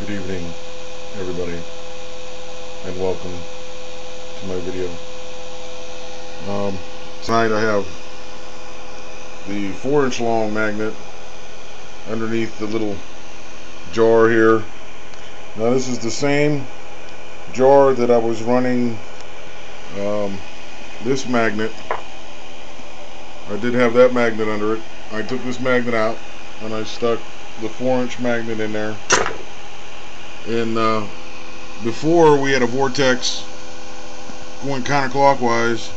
Good evening, everybody, and welcome to my video. Tonight I have the 4-inch long magnet underneath the little jar here. Now this is the same jar that I was running this magnet. I did have that magnet under it. I took this magnet out and I stuck the 4-inch magnet in there. And before we had a vortex going counterclockwise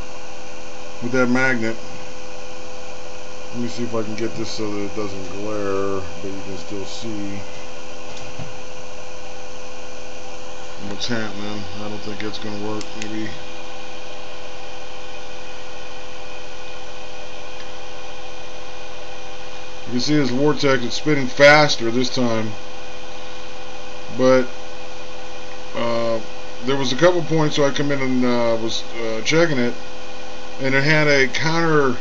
with that magnet. Let me see if I can get this so that it doesn't glare, but you can still see what's happening. I don't think it's going to work. Maybe. You can see this vortex, it's spinning faster this time. But there was a couple points where I come in and was checking it, and it had a counter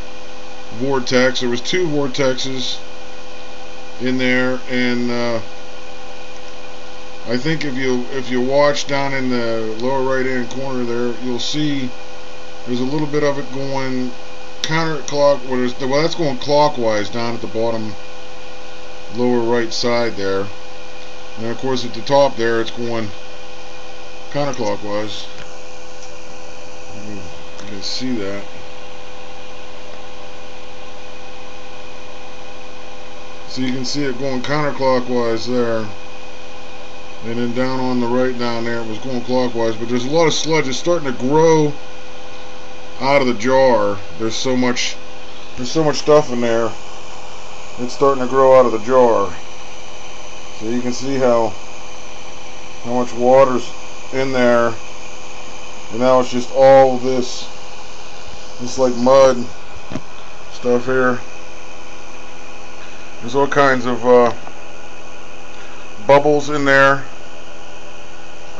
vortex. There was 2 vortexes in there, and I think if you watch down in the lower right hand corner there, you'll see there's a little bit of it going counterclockwise. Well, that's going clockwise down at the bottom lower right side there. And of course at the top there it's going counterclockwise. You can see that. So you can see it going counterclockwise there. And then down on the right down there it was going clockwise. But there's a lot of sludge. It's starting to grow out of the jar. There's so much stuff in there. It's starting to grow out of the jar. So you can see how much water's in there, and now it's just all this like mud stuff here. There's all kinds of bubbles in there.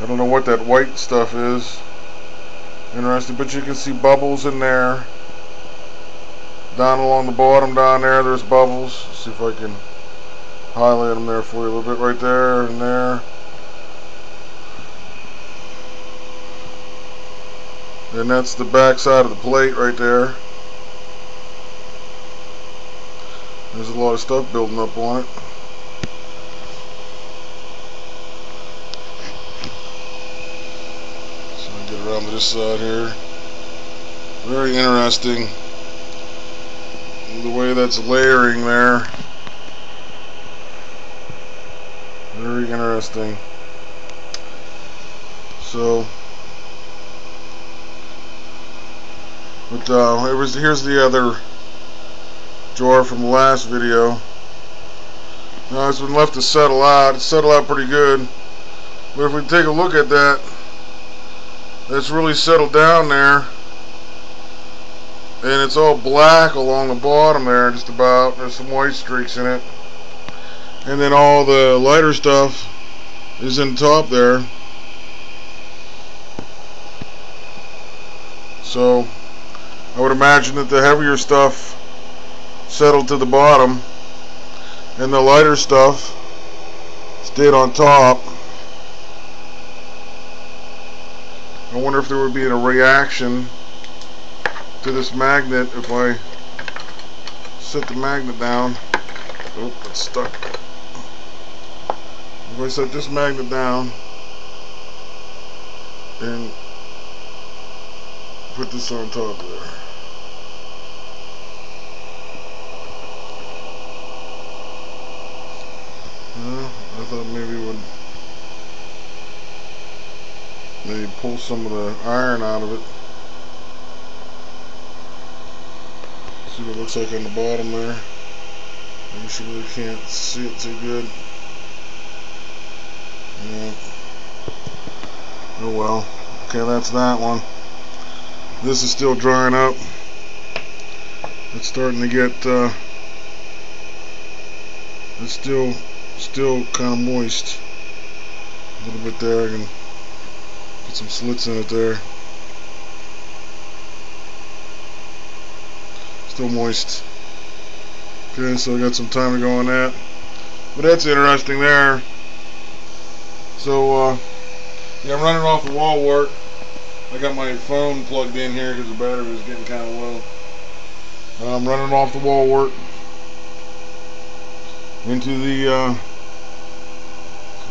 I don't know what that white stuff is. Interesting, but you can see bubbles in there. Down along the bottom down there, there's bubbles. Let's see if I can highlight them there for you a little bit, right there and there. And that's the back side of the plate right there. There's a lot of stuff building up on it. So I get around to this side here. Very interesting the way that's layering there. Very interesting. So, but here's the other jar from the last video. Now it's been left to settle out. It's settled out pretty good. But if we take a look at that, it's really settled down there. And it's all black along the bottom there, just about. There's some white streaks in it. And then all the lighter stuff is in the top there. So I would imagine that the heavier stuff settled to the bottom and the lighter stuff stayed on top. I wonder if there would be a reaction to this magnet if I set the magnet down. Oh, it's stuck. If I set this magnet down and put this on top there. I thought maybe it would maybe pull some of the iron out of it. See what it looks like on the bottom there. I guess you really can't see it too good. Yeah. Oh well. Okay, that's that one. This is still drying up. It's starting to get it's still kind of moist. A little bit there. I can put some slits in it there. Still moist. Okay, so I got some time to go on that. But that's interesting there. So yeah, I'm running off the wall work. I got my phone plugged in here because the battery was getting kind of low. I'm running off the wall work into the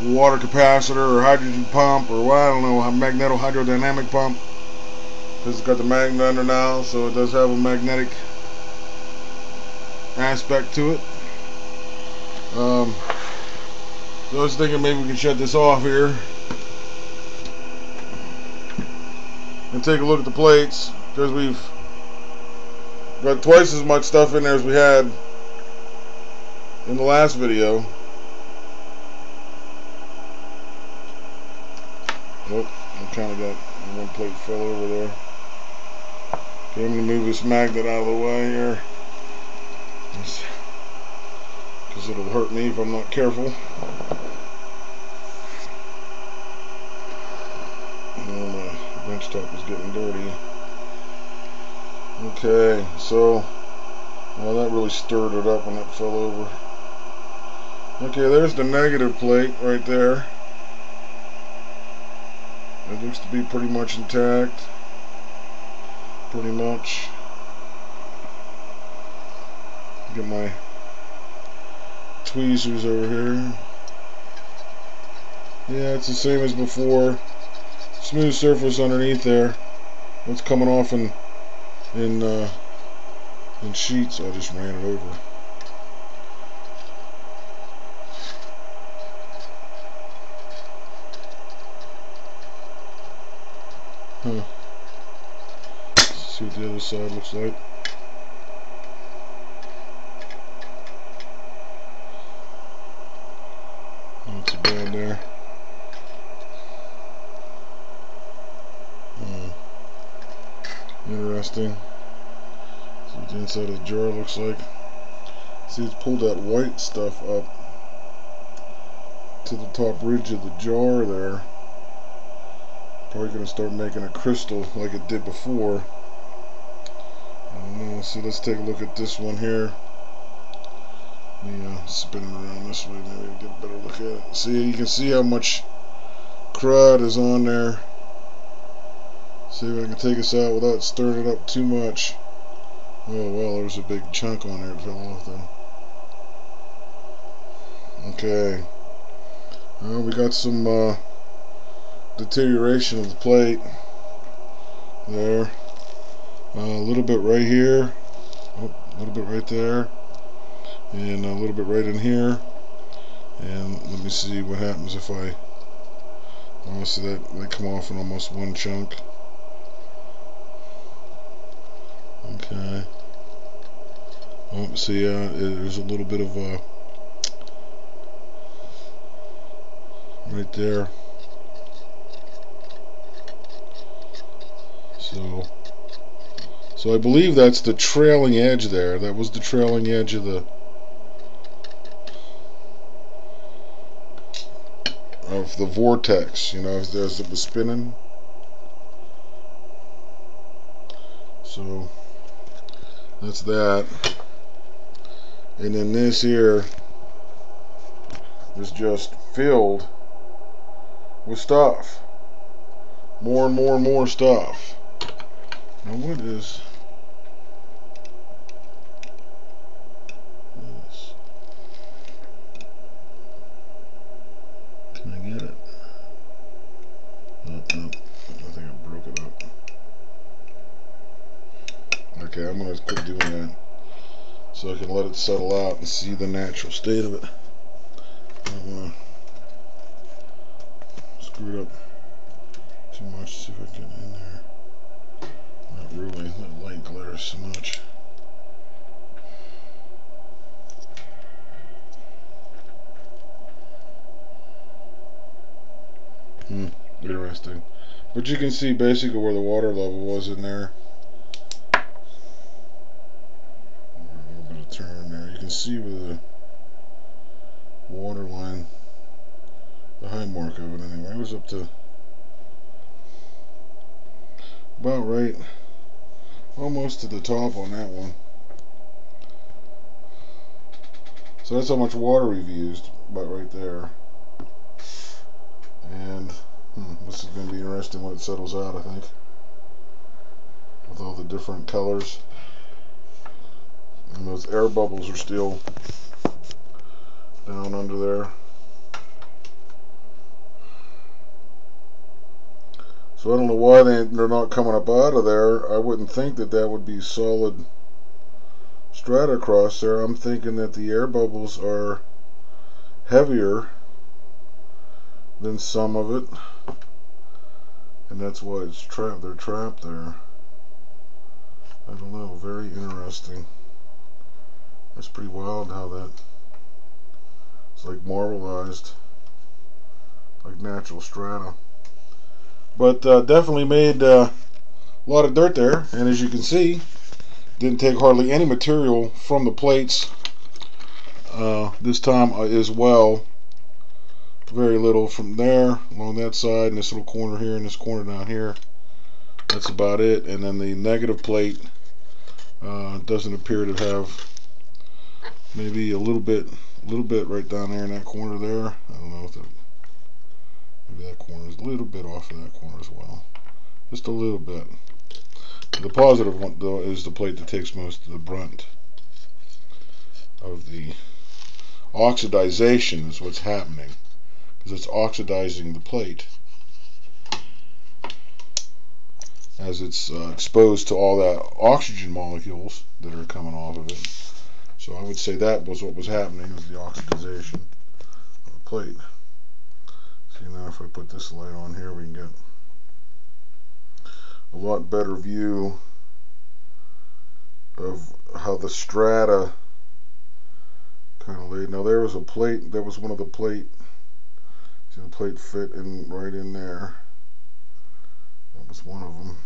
water capacitor or hydrogen pump, or what, I don't know, a magnetohydrodynamic pump, because it's got the magnet under now, so it does have a magnetic aspect to it. So I was thinking maybe we can shut this off here and take a look at the plates, because we've got twice as much stuff in there as we had in the last video. Oh, I kind of got one plate fell over there. Okay, I'm going to move this magnet out of the way here, because it'll hurt me if I'm not careful. Oh, my bench top is getting dirty. Okay, so, well, that really stirred it up when it fell over. Okay, there's the negative plate right there. It looks to be pretty much intact. Pretty much. Get my tweezers over here. Yeah, it's the same as before. Smooth surface underneath there. What's coming off in sheets. I just ran it over. Huh. Let's see what the other side looks like. Not too bad there. Interesting. See what the inside of the jar looks like. See, it's pulled that white stuff up to the top ridge of the jar there. Probably going to start making a crystal like it did before. I don't know. So let's take a look at this one here. Let me spin it around this way, maybe get a better look at it. See, you can see how much crud is on there. See if I can take this out without stirring it up too much. Oh well, there was a big chunk on there that fell off though. Okay. We got some deterioration of the plate there. A little bit right here. Oh, a little bit right there. And a little bit right in here. And let me see what happens if I... Oh, see that they come off in almost one chunk. Okay. Oh, see, there's a little bit of right there. So I believe that's the trailing edge there. That was the trailing edge of the vortex, you know, as it was spinning. So that's that. And then this here is just filled with stuff. More and more and more stuff. Now what is this? Can I get it? Oh, no. I think I broke it up. Okay, I'm going to quit doing that so I can let it settle out and see the natural state of it. I'm going to screw it up too much, see if I can get in there. Not really, that light glares so much. Interesting. But you can see basically where the water level was in there. A little bit of turn there. You can see where the water line, the high mark of it anyway, it was up to about right, almost to the top on that one. So that's how much water we've used, about right there. And this is going to be interesting when it settles out, I think, with all the different colors. And those air bubbles are still down under there. So I don't know why they're not coming up out of there. I wouldn't think that that would be solid strata across there. I'm thinking that the air bubbles are heavier than some of it, and that's why it's trapped. They're trapped there. I don't know. Very interesting. That's pretty wild how that. It's like marbleized, like natural strata. But definitely made a lot of dirt there, and as you can see, didn't take hardly any material from the plates this time as well. Very little from there along that side, and this little corner here, and this corner down here. That's about it. And then the negative plate doesn't appear to have, maybe a little bit right down there in that corner there. I don't know if that. Maybe that corner is a little bit off of that corner as well. Just a little bit. The positive one, though, is the plate that takes most of the brunt of the oxidization, is what's happening. Because it's oxidizing the plate as it's exposed to all that oxygen molecules that are coming off of it. So I would say that was what was happening, was the oxidization of the plate. See, now if I put this light on here, we can get a lot better view of how the strata kind of laid. Now there was a plate, that was one of the plate. See, the plate fit in right in there. That was one of them.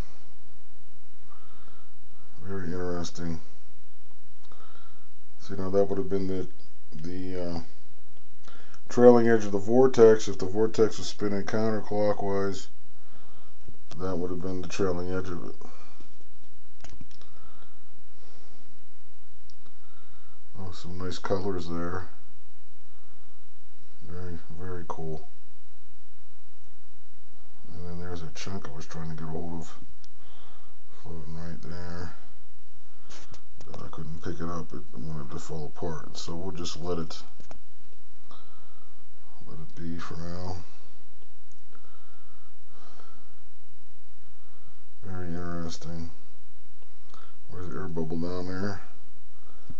Very interesting. See, now that would have been the trailing edge of the vortex. If the vortex was spinning counterclockwise, that would have been the trailing edge of it. Oh, some nice colors there. Very, very cool. And then there's a chunk I was trying to get a hold of, floating right there. But I couldn't pick it up. It wanted to fall apart. So we'll just let it be for now. Very interesting. Where's the air bubble down there?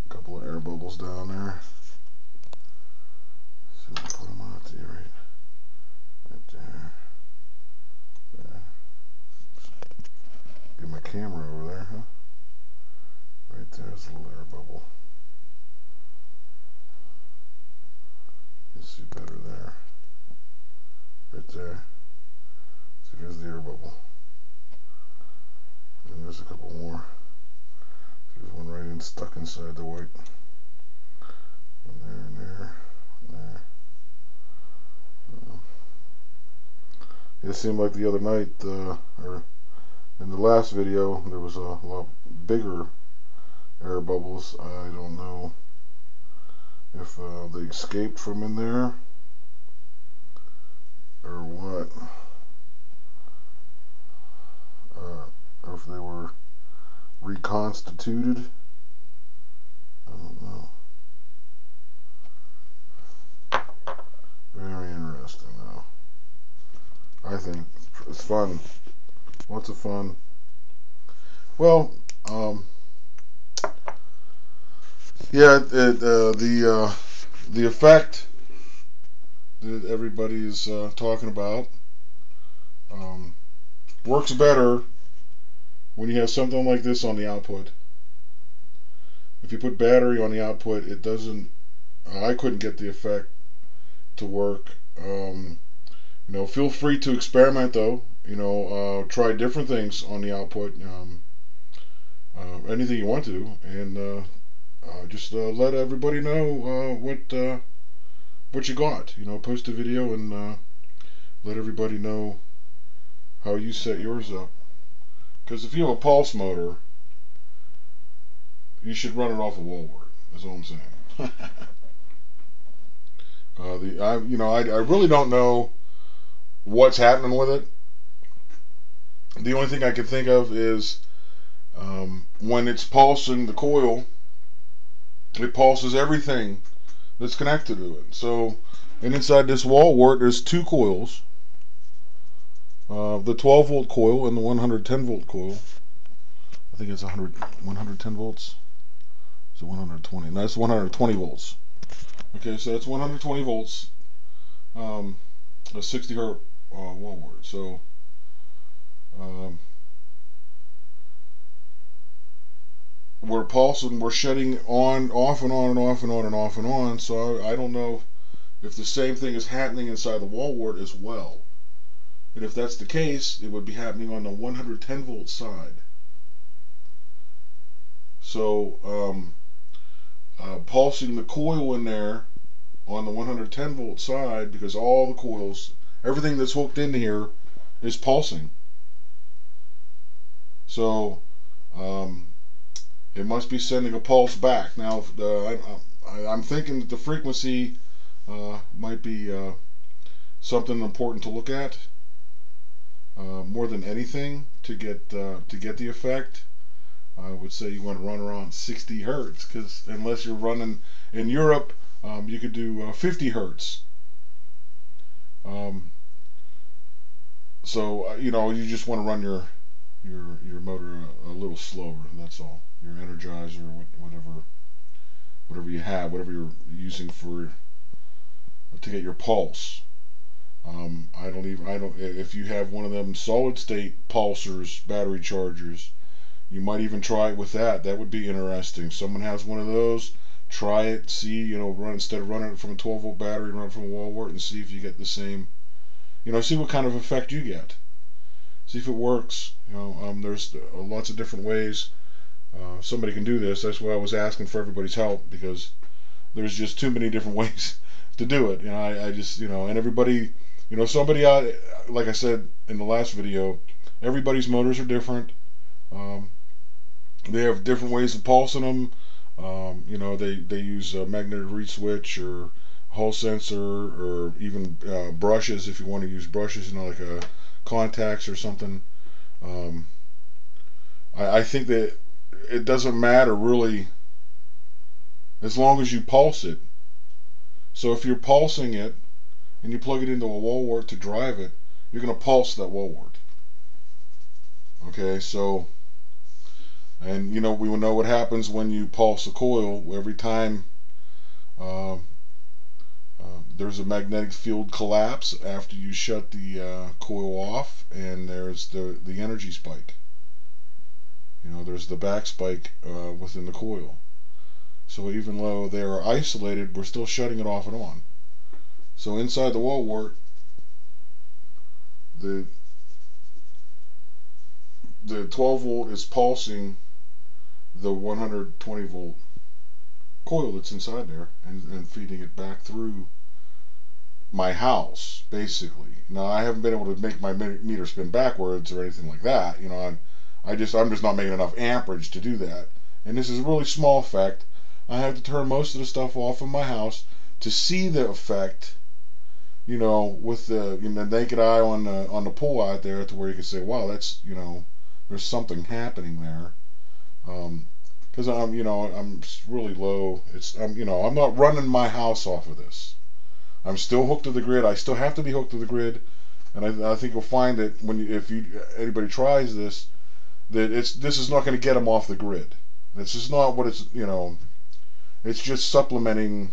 A couple of air bubbles down there. So we'll put them out there, right there. There. Get my camera over there, huh? Right there's a little air bubble. You see better there. Right there. So there's the air bubble. And there's a couple more. There's one right in, stuck inside the white. And there, and there, and there. It seemed like the other night, or in the last video, there was a lot bigger air bubbles. I don't know if they escaped from in there or what, or if they were reconstituted. I don't know. Very interesting though. I think it's fun. Lots of fun. Well, yeah, the effect that everybody is talking about works better when you have something like this on the output. If you put battery on the output, it doesn't. I couldn't get the effect to work. You know, feel free to experiment though. You know, try different things on the output. Anything you want to, and just let everybody know what you got. You know, post a video and let everybody know how you set yours up. Because if you have a pulse motor, you should run it off a wall wart. That's all I'm saying. I really don't know what's happening with it. The only thing I can think of is when it's pulsing the coil, it pulses everything that's connected to it. So, and inside this wall wart, there's two coils, the 12 volt coil and the 110 volt coil. I think it's 110 volts. So 120. And that's 120 volts. Okay, so that's 120 volts. A 60 hertz wall wart. So um, we're pulsing, we're shutting on, off and on and off and on and off and on. So I don't know if the same thing is happening inside the wall wart as well. And if that's the case, it would be happening on the 110 volt side. So pulsing the coil in there on the 110 volt side, because all the coils, everything that's hooked in here is pulsing. So it must be sending a pulse back. Now I'm thinking that the frequency might be something important to look at more than anything to get the effect. I would say you want to run around 60 hertz, because unless you're running in Europe, you could do 50 hertz. So you know, you just want to run your motor a little slower. That's all. Your energizer, whatever you have, whatever you're using for to get your pulse. If you have one of them solid state pulsers, battery chargers, you might even try it with that. That would be interesting. Someone has one of those, try it, see, you know, run, instead of running it from a 12 volt battery, run it from a wall wart and see if you get the same, you know, see what kind of effect you get. See if it works. You know, there's lots of different ways somebody can do this. That's why I was asking for everybody's help, because there's just too many different ways to do it. You know, I just, you know, and everybody, you know, somebody out, like I said in the last video, everybody's motors are different. They have different ways of pulsing them. You know, they use a magnetic reed switch or Hall sensor, or even brushes if you want to use brushes, you know, like a contacts or something. I think that it doesn't matter really as long as you pulse it. So if you're pulsing it and you plug it into a wall wart to drive it, you're going to pulse that wall wart. Okay, so, and you know, we will know what happens when you pulse a coil. Every time there's a magnetic field collapse after you shut the coil off, and there's the energy spike. You know, there's the back spike within the coil. So even though they are isolated, we're still shutting it off and on. So inside the wall wart, the 12 volt is pulsing the 120 volt coil that's inside there, and feeding it back through my house, basically. Now, I haven't been able to make my meter spin backwards or anything like that. You know, I'm just not making enough amperage to do that. And this is a really small effect. I have to turn most of the stuff off in my house to see the effect. You know, with the naked eye on the pole out there, to where you can say, wow, that's, you know, there's something happening there. Because I'm really low. I'm not running my house off of this. I'm still hooked to the grid. I still have to be hooked to the grid, and I think you'll find that if anybody tries this, that this is not going to get them off the grid. This is not what it's, you know. It's just supplementing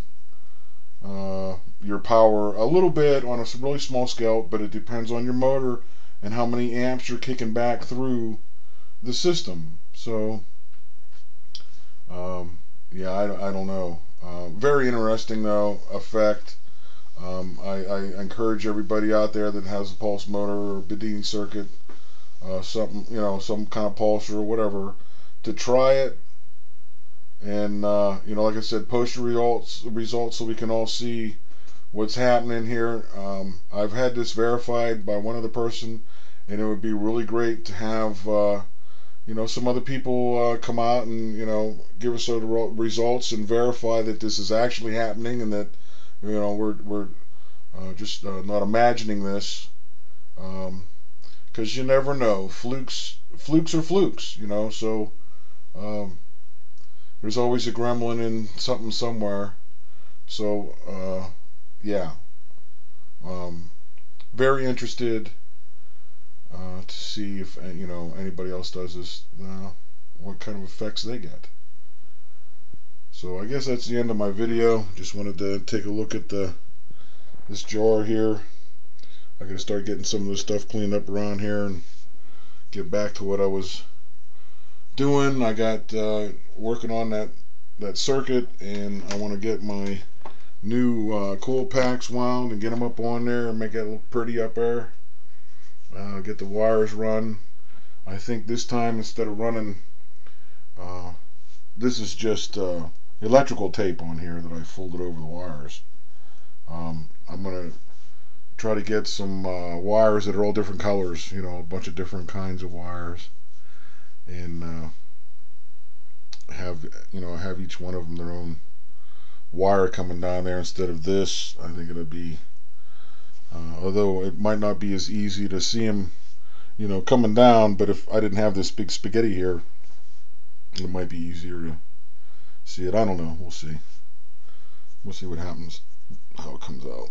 your power a little bit on a really small scale, but it depends on your motor and how many amps you're kicking back through the system. So, yeah, I don't know. Very interesting though effect. I encourage everybody out there that has a pulse motor or Bedini circuit, something, you know, some kind of pulser or whatever, to try it. And you know, like I said, post your results so we can all see what's happening here. I've had this verified by one other person, and it would be really great to have you know, some other people come out and, you know, give us the results and verify that this is actually happening, and that, you know, we're just not imagining this. Because you never know. Flukes are flukes, you know. So um, there's always a gremlin in something somewhere. So yeah, um, very interested to see if anybody else does this. What kind of effects they get. So I guess that's the end of my video. Just wanted to take a look at this jar here. I gotta start getting some of this stuff cleaned up around here and get back to what I was doing. I got working on that circuit, and I want to get my new coil packs wound and get them up on there and make it look pretty up there. Get the wires run. I think this time, instead of running, this is just electrical tape on here that I folded over the wires. I'm gonna try to get some wires that are all different colors, a bunch of different kinds of wires, and have each one of them their own wire coming down there instead of this. I think it'll be, although it might not be as easy to see them, coming down, but if I didn't have this big spaghetti here, it might be easier to see it. I don't know. We'll see. We'll see what happens, how it comes out.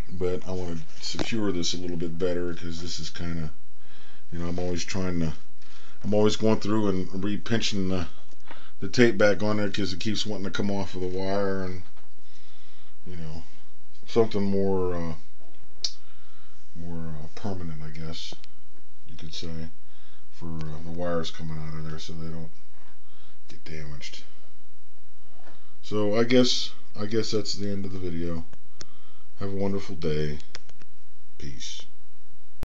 But I want to secure this a little bit better, because this is kind of, I'm always going through and re-pinching the tape back on there, because it keeps wanting to come off of the wire, and something more permanent, I guess you could say, for the wires coming out of there so they don't get damaged. So I guess that's the end of the video. Have a wonderful day. Peace.